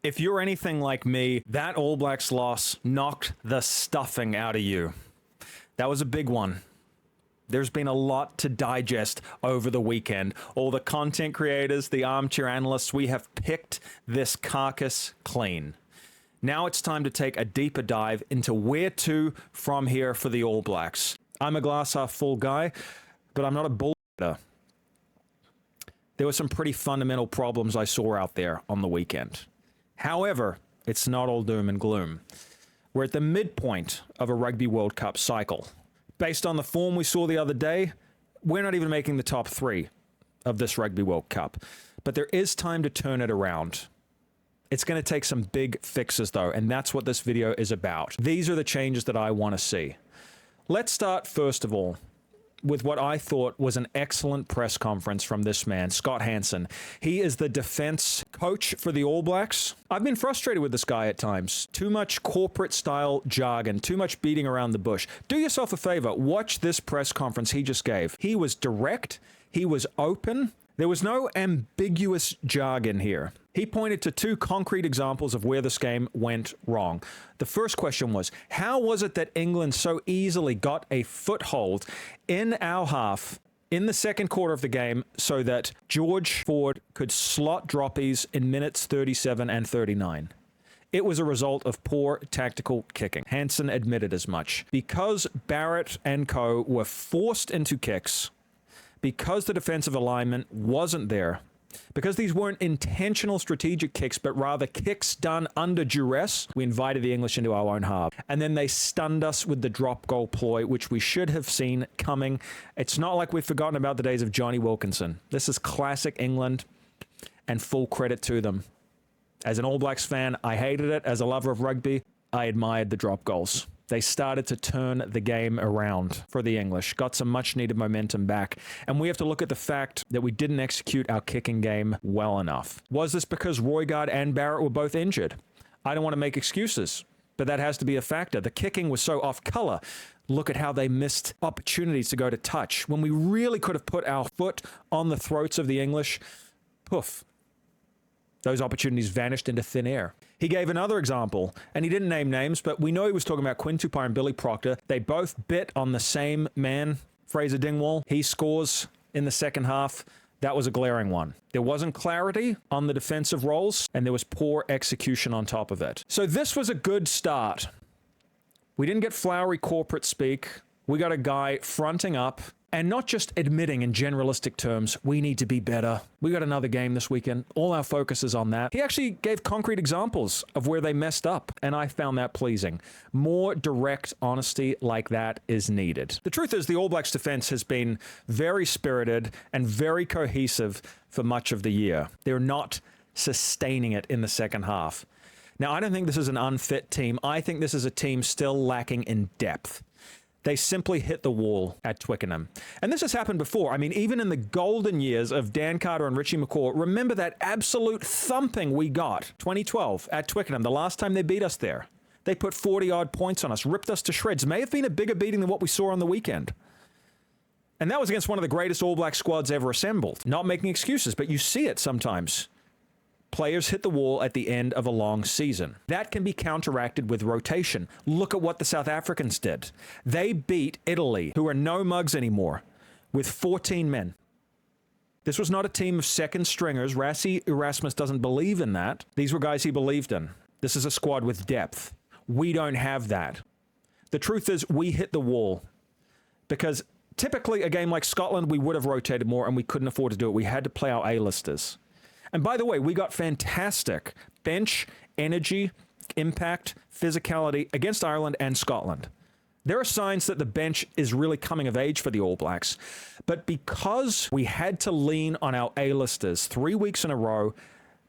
If you're anything like me, that All Blacks loss knocked the stuffing out of you. That was a big one. There's been a lot to digest over the weekend. All the content creators, the armchair analysts, we have picked this carcass clean. Now it's time to take a deeper dive into where to from here for the All Blacks. I'm a glass half full guy, but I'm not a bullshitter. There were some pretty fundamental problems I saw out there on the weekend. However, it's not all doom and gloom. We're at the midpoint of a Rugby World Cup cycle. Based on the form we saw the other day, we're not even making the top 3 of this Rugby World Cup. But there is time to turn it around. It's going to take some big fixes, though, and that's what this video is about. These are the changes that I want to see. Let's start, first of all, with what I thought was an excellent press conference from this man, Scott Hansen. He is the defense coach for the All Blacks. I've been frustrated with this guy at times. Too much corporate-style jargon, too much beating around the bush. Do yourself a favor, watch this press conference he just gave. He was direct, he was open, there was no ambiguous jargon here. He pointed to 2 concrete examples of where this game went wrong. The first question was, how was it that England so easily got a foothold in our half in the second quarter of the game so that George Ford could slot droppies in minutes 37 and 39? It was a result of poor tactical kicking. Hansen admitted as much. Because Barrett and co were forced into kicks, because the defensive alignment wasn't there, because these weren't intentional strategic kicks, but rather kicks done under duress, we invited the English into our own half. And then they stunned us with the drop goal ploy, which we should have seen coming. It's not like we've forgotten about the days of Johnny Wilkinson. This is classic England, and full credit to them. As an All Blacks fan, I hated it. As a lover of rugby, I admired the drop goals. They started to turn the game around for the English, got some much-needed momentum back, and we have to look at the fact that we didn't execute our kicking game well enough. Was this because Roygaard and Barrett were both injured? I don't want to make excuses, but that has to be a factor. The kicking was so off-color. Look at how they missed opportunities to go to touch. When we really could have put our foot on the throats of the English, poof. Those opportunities vanished into thin air. He gave another example, and he didn't name names, but we know he was talking about Quinn Tupac and Billy Proctor. They both bit on the same man, Fraser Dingwall. He scores in the second half. That was a glaring one. There wasn't clarity on the defensive roles, and there was poor execution on top of it. So this was a good start. We didn't get flowery corporate speak. We got a guy fronting up, and not just admitting in generalistic terms, we need to be better. We got another game this weekend. All our focus is on that. He actually gave concrete examples of where they messed up, and I found that pleasing. More direct honesty like that is needed. The truth is the All Blacks defense has been very spirited and very cohesive for much of the year. They're not sustaining it in the second half. Now, I don't think this is an unfit team. I think this is a team still lacking in depth. They simply hit the wall at Twickenham. And this has happened before. I mean, even in the golden years of Dan Carter and Richie McCaw, remember that absolute thumping we got 2012 at Twickenham, the last time they beat us there. They put 40-odd points on us, ripped us to shreds. May have been a bigger beating than what we saw on the weekend. And that was against one of the greatest All Black squads ever assembled. Not making excuses, but you see it sometimes. Players hit the wall at the end of a long season. That can be counteracted with rotation. Look at what the South Africans did. They beat Italy, who are no mugs anymore, with 14 men. This was not a team of second stringers. Rassie Erasmus doesn't believe in that. These were guys he believed in. This is a squad with depth. We don't have that. The truth is we hit the wall because typically a game like Scotland, we would have rotated more and we couldn't afford to do it. We had to play our A-listers. And by the way, we got fantastic bench, energy, impact, physicality against Ireland and Scotland. There are signs that the bench is really coming of age for the All Blacks. But because we had to lean on our A-listers 3 weeks in a row,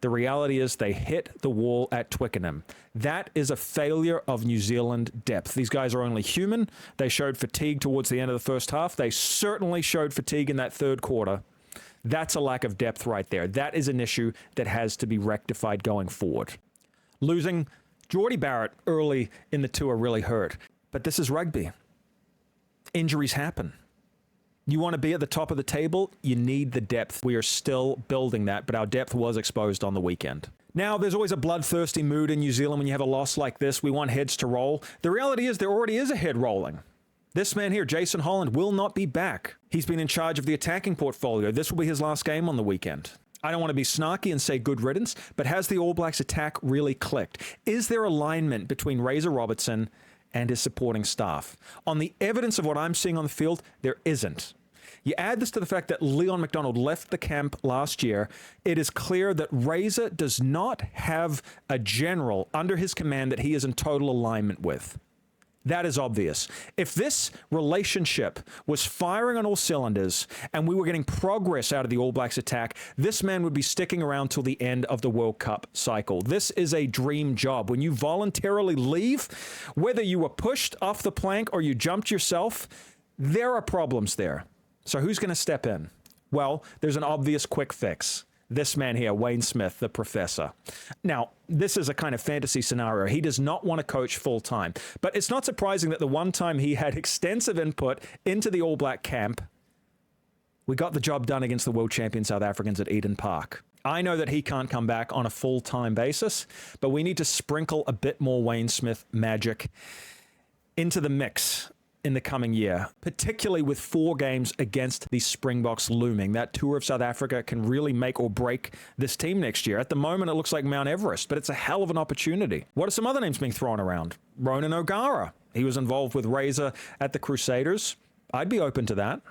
the reality is they hit the wall at Twickenham. That is a failure of New Zealand depth. These guys are only human. They showed fatigue towards the end of the first half. They certainly showed fatigue in that third quarter. That's a lack of depth right there. That is an issue that has to be rectified going forward. Losing Geordie Barrett early in the tour really hurt. But this is rugby. Injuries happen. You want to be at the top of the table, you need the depth. We are still building that, but our depth was exposed on the weekend. Now, there's always a bloodthirsty mood in New Zealand when you have a loss like this. We want heads to roll. The reality is there already is a head rolling. This man here, Jason Holland, will not be back. He's been in charge of the attacking portfolio. This will be his last game on the weekend. I don't want to be snarky and say good riddance, but has the All Blacks attack really clicked? Is there alignment between Razor Robertson and his supporting staff? On the evidence of what I'm seeing on the field, there isn't. You add this to the fact that Leon McDonald left the camp last year, it is clear that Razor does not have a general under his command that he is in total alignment with. That is obvious. If this relationship was firing on all cylinders and we were getting progress out of the All Blacks attack, this man would be sticking around till the end of the World Cup cycle. This is a dream job. When you voluntarily leave, whether you were pushed off the plank or you jumped yourself, there are problems there. So who's going to step in? Well, there's an obvious quick fix. This man here, Wayne Smith, the professor. Now, this is a kind of fantasy scenario. He does not want to coach full-time. But it's not surprising that the one time he had extensive input into the All Black camp, we got the job done against the world champion South Africans at Eden Park. I know that he can't come back on a full-time basis, but we need to sprinkle a bit more Wayne Smith magic into the mix in the coming year, particularly with 4 games against the Springboks looming. That tour of South Africa can really make or break this team next year. At the moment, it looks like Mount Everest, but it's a hell of an opportunity. What are some other names being thrown around? Ronan O'Gara. He was involved with Razor at the Crusaders. I'd be open to that.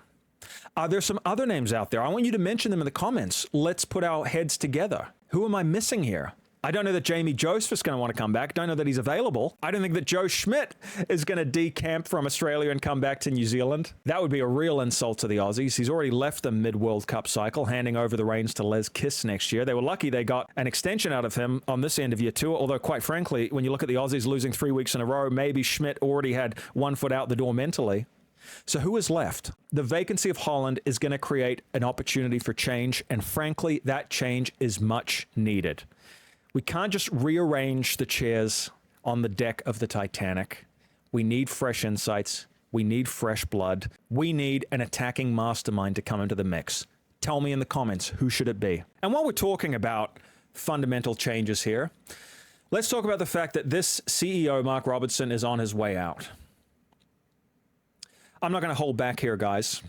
Are there some other names out there? I want you to mention them in the comments. Let's put our heads together. Who am I missing here? I don't know that Jamie Joseph's going to want to come back. Don't know that he's available. I don't think that Joe Schmidt is going to decamp from Australia and come back to New Zealand. That would be a real insult to the Aussies. He's already left the mid-World Cup cycle, handing over the reins to Les Kiss next year. They were lucky they got an extension out of him on this end of year 2, although quite frankly, when you look at the Aussies losing 3 weeks in a row, maybe Schmidt already had 1 foot out the door mentally. So who is left? The vacancy of Holland is going to create an opportunity for change, and frankly, that change is much needed. We can't just rearrange the chairs on the deck of the Titanic. We need fresh insights. We need fresh blood. We need an attacking mastermind to come into the mix. Tell me in the comments, who should it be? And while we're talking about fundamental changes here, let's talk about the fact that this CEO, Mark Robertson, is on his way out. I'm not going to hold back here, guys.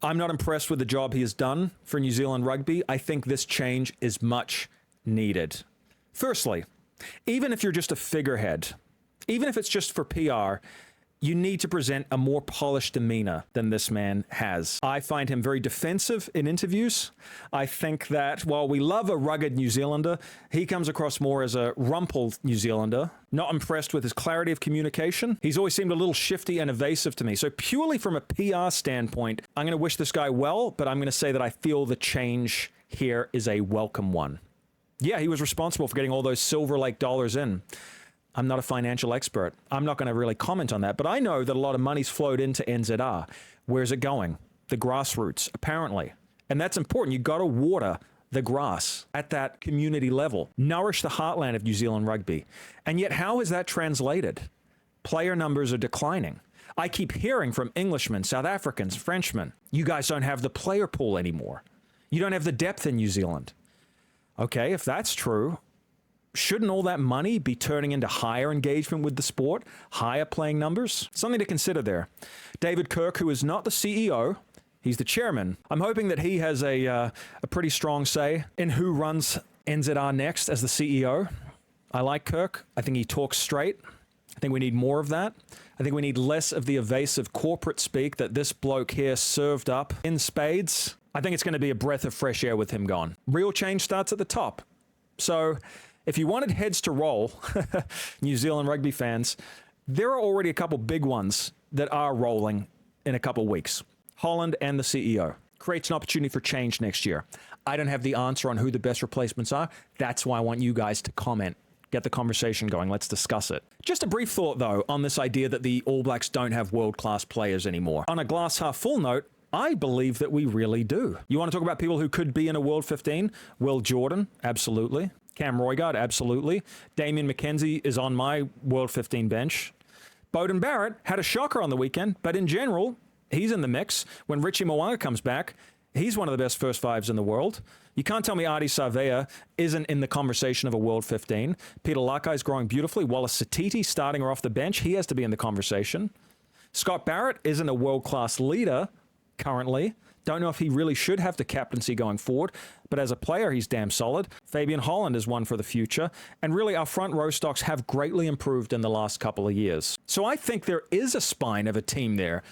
I'm not impressed with the job he has done for New Zealand Rugby. I think this change is much needed. Firstly, even if you're just a figurehead, even if it's just for PR, you need to present a more polished demeanor than this man has. I find him very defensive in interviews. I think that while we love a rugged New Zealander, he comes across more as a rumpled New Zealander. Not impressed with his clarity of communication. He's always seemed a little shifty and evasive to me. So purely from a PR standpoint, I'm going to wish this guy well, but I'm going to say that I feel the change here is a welcome one. Yeah, he was responsible for getting all those Silver Lake dollars in. I'm not a financial expert. I'm not going to really comment on that, but I know that a lot of money's flowed into NZR. Where's it going? The grassroots, apparently. And that's important. You've got to water the grass at that community level. Nourish the heartland of New Zealand rugby. And yet, how is that translated? Player numbers are declining. I keep hearing from Englishmen, South Africans, Frenchmen, you guys don't have the player pool anymore. You don't have the depth in New Zealand. Okay, if that's true, shouldn't all that money be turning into higher engagement with the sport, higher playing numbers? Something to consider there. David Kirk, who is not the CEO, he's the chairman. I'm hoping that he has a pretty strong say in who runs NZR next as the CEO. I like Kirk. I think he talks straight. I think we need more of that. I think we need less of the evasive corporate speak that this bloke here served up in spades. I think it's going to be a breath of fresh air with him gone. Real change starts at the top. So if you wanted heads to roll, New Zealand rugby fans, there are already a couple big ones that are rolling in a couple weeks. Holland and the CEO. Creates an opportunity for change next year. I don't have the answer on who the best replacements are. That's why I want you guys to comment. Get the conversation going. Let's discuss it. Just a brief thought, though, on this idea that the All Blacks don't have world-class players anymore. On a glass half full note, I believe that we really do. You want to talk about people who could be in a World 15? Will Jordan, absolutely. Cam Roigard, absolutely. Damien McKenzie is on my World 15 bench. Beauden Barrett had a shocker on the weekend, but in general, he's in the mix. When Richie Mo'unga comes back, He's one of the best first fives in the world. You can't tell me Adi Savea isn't in the conversation of a World 15. Peter Lakai's growing beautifully. Wallace Satiti starting her off the bench. He has to be in the conversation. Scott Barrett isn't a world-class leader currently. Don't know if he really should have the captaincy going forward, but as a player, he's damn solid. Fabian Holland is one for the future. And really, our front row stocks have greatly improved in the last couple of years. So I think there is a spine of a team there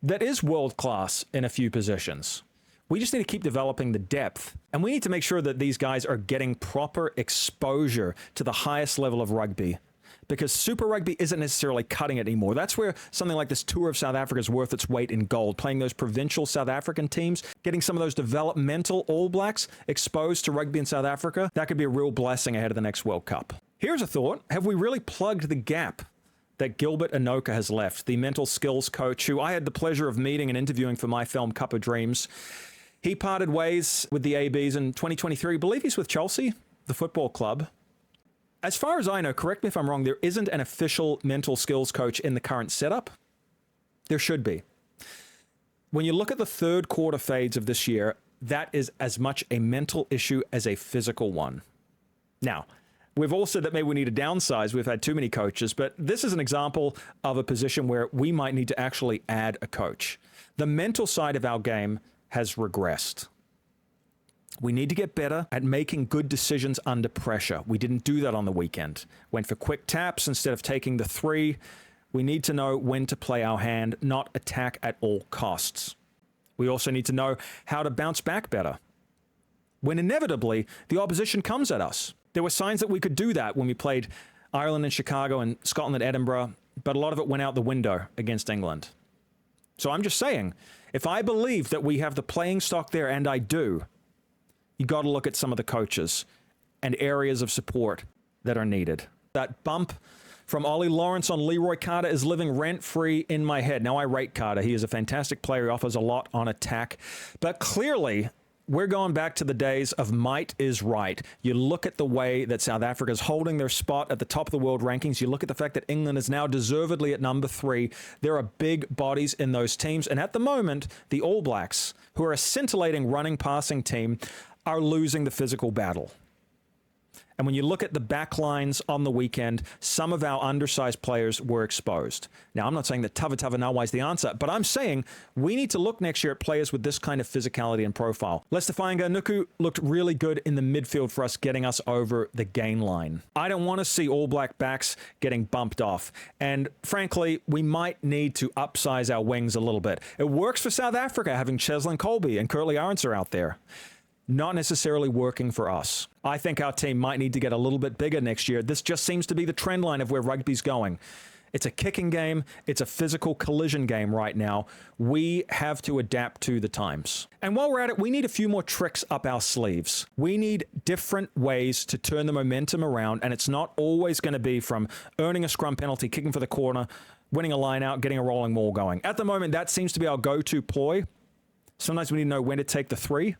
that is world-class in a few positions. We just need to keep developing the depth, and we need to make sure that these guys are getting proper exposure to the highest level of rugby, because Super Rugby isn't necessarily cutting it anymore. That's where something like this Tour of South Africa is worth its weight in gold, playing those provincial South African teams, getting some of those developmental All Blacks exposed to rugby in South Africa. That could be a real blessing ahead of the next World Cup. Here's a thought. Have we really plugged the gap that Gilbert Anoka has left, the mental skills coach who I had the pleasure of meeting and interviewing for my film Cup of Dreams? He parted ways with the ABs in 2023. I believe he's with Chelsea, the football club. As far as I know, correct me if I'm wrong, there isn't an official mental skills coach in the current setup. There should be. When you look at the third quarter fades of this year, that is as much a mental issue as a physical one. Now, we've all said that maybe we need to downsize. We've had too many coaches, but this is an example of a position where we might need to actually add a coach. The mental side of our game has regressed. We need to get better at making good decisions under pressure. We didn't do that on the weekend. Went for quick taps instead of taking the three. We need to know when to play our hand, not attack at all costs. We also need to know how to bounce back better when inevitably the opposition comes at us. There were signs that we could do that when we played Ireland in Chicago and Scotland at Edinburgh, but a lot of it went out the window against England. So I'm just saying, if I believe that we have the playing stock there, and I do, you got to look at some of the coaches and areas of support that are needed. That bump from Ollie Lawrence on Leroy Carter is living rent-free in my head. Now, I rate Carter. He is a fantastic player. He offers a lot on attack. But clearly, we're going back to the days of might is right. You look at the way that South Africa is holding their spot at the top of the world rankings. You look at the fact that England is now deservedly at number 3. There are big bodies in those teams. And at the moment, the All Blacks, who are a scintillating running, passing team, are losing the physical battle. And when you look at the back lines on the weekend, some of our undersized players were exposed. Now, I'm not saying that Tavatavanawa is the answer, but I'm saying we need to look next year at players with this kind of physicality and profile. Lester Fainganuku looked really good in the midfield for us, getting us over the gain line. I don't want to see All Black backs getting bumped off. And frankly, we might need to upsize our wings a little bit. It works for South Africa having Cheslin Colby and Curtly Arendse out there. Not necessarily working for us. I think our team might need to get a little bit bigger next year. This just seems to be the trend line of where rugby's going. It's a kicking game. It's a physical collision game right now. We have to adapt to the times. And while we're at it, we need a few more tricks up our sleeves. We need different ways to turn the momentum around, and it's not always going to be from earning a scrum penalty, kicking for the corner, winning a line out, getting a rolling maul going. At the moment, that seems to be our go-to ploy. Sometimes we need to know when to take the 3.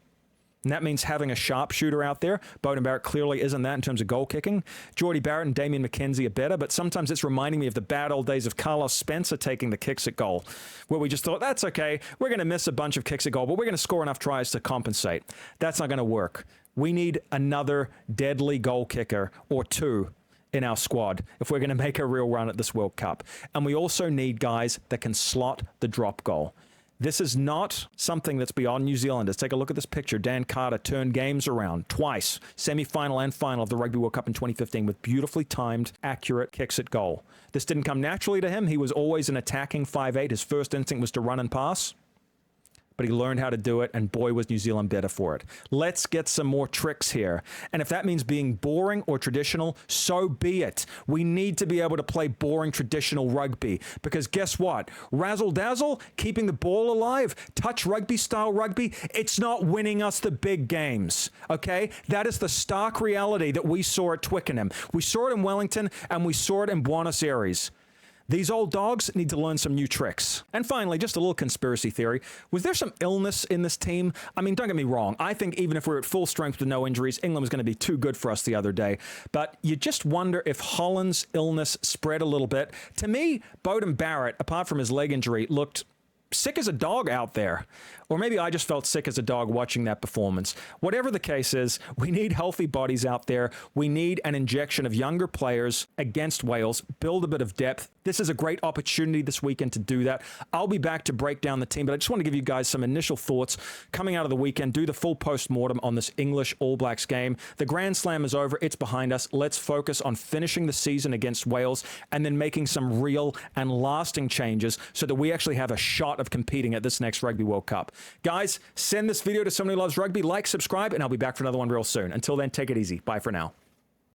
And that means having a sharpshooter out there. Beauden Barrett clearly isn't that in terms of goal kicking. Geordie Barrett and Damien McKenzie are better, but sometimes it's reminding me of the bad old days of Carlos Spencer taking the kicks at goal, where we just thought, that's okay, we're going to miss a bunch of kicks at goal, but we're going to score enough tries to compensate. That's not going to work. We need another deadly goal kicker or 2 in our squad if we're going to make a real run at this World Cup. And we also need guys that can slot the drop goal. This is not something that's beyond New Zealanders. Take a look at this picture. Dan Carter turned games around twice, semi-final and final of the Rugby World Cup in 2015 with beautifully timed, accurate kicks at goal. This didn't come naturally to him. He was always an attacking 5'8". His first instinct was to run and pass. But he learned how to do it, and boy, was New Zealand better for it. Let's get some more tricks here. And if that means being boring or traditional, so be it. We need to be able to play boring traditional rugby. Because guess what? Razzle-dazzle, keeping the ball alive, touch rugby-style rugby, it's not winning us the big games, okay? That is the stark reality that we saw at Twickenham. We saw it in Wellington, and we saw it in Buenos Aires. These old dogs need to learn some new tricks. And finally, just a little conspiracy theory. Was there some illness in this team? I mean, don't get me wrong. I think even if we're at full strength with no injuries, England was going to be too good for us the other day. But you just wonder if Holland's illness spread a little bit. To me, Beauden Barrett, apart from his leg injury, looked sick as a dog out there. Or maybe I just felt sick as a dog watching that performance. Whatever the case is, we need healthy bodies out there. We need an injection of younger players against Wales, build a bit of depth. This is a great opportunity this weekend to do that. I'll be back to break down the team, but I just want to give you guys some initial thoughts coming out of the weekend, do the full post-mortem on this English All Blacks game. The Grand Slam is over. It's behind us. Let's focus on finishing the season against Wales and then making some real and lasting changes so that we actually have a shot of competing at this next Rugby World Cup. Guys, send this video to someone who loves rugby, like, subscribe, and I'll be back for another one real soon. Until then, take it easy. Bye for now.